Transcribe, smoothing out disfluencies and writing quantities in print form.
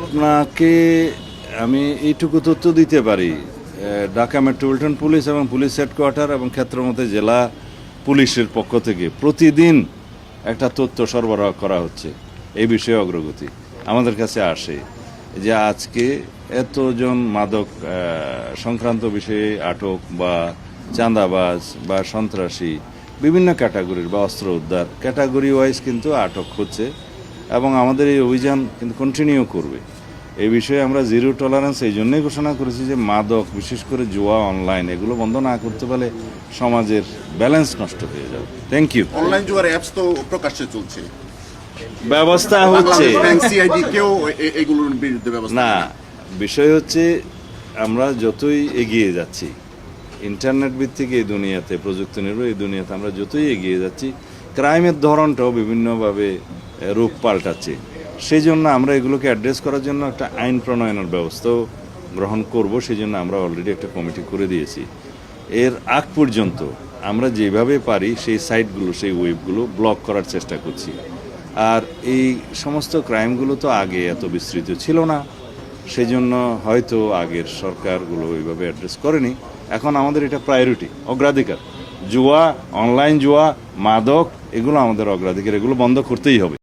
আপনাকে আমি এইটুকু তথ্য দিতে পারি, ঢাকা মেট্রোপলিটন পুলিশ এবং পুলিশ হেডকোয়ার্টার এবং ক্ষেত্রমতে জেলা পুলিশের পক্ষ থেকে প্রতিদিন একটা তথ্য সরবরাহ করা হচ্ছে। এই বিষয়ে অগ্রগতি আমাদের কাছে আসে যে আজকে এতজন মাদক সংক্রান্ত বিষয়ে আটক বা চাঁদাবাজ বা সন্ত্রাসী বিভিন্ন ক্যাটাগরির বা অস্ত্র উদ্ধার ক্যাটাগরি ওয়াইজ কিন্তু আটক হচ্ছে এবং আমাদের এই অভিযান কিন্তু কন্টিনিউ করবে। এই বিষয়ে আমরা জিরো টলারেন্স এই জন্যই ঘোষণা করেছি যে মাদক বিশেষ করে জুয়া অনলাইন এগুলো বন্ধ না করতে পারলে সমাজের ব্যালেন্স নষ্ট হয়ে যাবে। Thank you. অনলাইন জুয়ার অ্যাপস তো প্রকাশ্যে চলছে, ব্যবস্থা হচ্ছে সিআইডি কেউ এগুলোর বিরুদ্ধে ব্যবস্থা না। বিষয় হচ্ছে আমরা যতই এগিয়ে যাচ্ছি ইন্টারনেট ভিত্তিক এই দুনিয়াতে, প্রযুক্তি নির্ভর এই দুনিয়াতে আমরা যতই এগিয়ে যাচ্ছি, ক্রাইমের ধরনটাও বিভিন্নভাবে রূপ পাল্টাচ্ছে। সেই জন্য আমরা এগুলোকে অ্যাড্রেস করার জন্য একটা আইন প্রণয়নের ব্যবস্থাও গ্রহণ করব। সেই জন্য আমরা অলরেডি একটা কমিটি করে দিয়েছি। এর আগ পর্যন্ত আমরা যেভাবে পারি সেই সাইটগুলো, সেই ওয়েবগুলো ব্লক করার চেষ্টা করছি। আর এই সমস্ত ক্রাইমগুলো তো আগে এত বিস্তৃত ছিল না, সেই জন্য হয়তো আগের সরকারগুলো ওইভাবে অ্যাড্রেস করেনি। এখন আমাদের এটা প্রায়োরিটি, অগ্রাধিকার। জুয়া, অনলাইন জুয়া, মাদক এগুলো আমাদের অগ্রাধিকার, এগুলো বন্ধ করতেই হবে।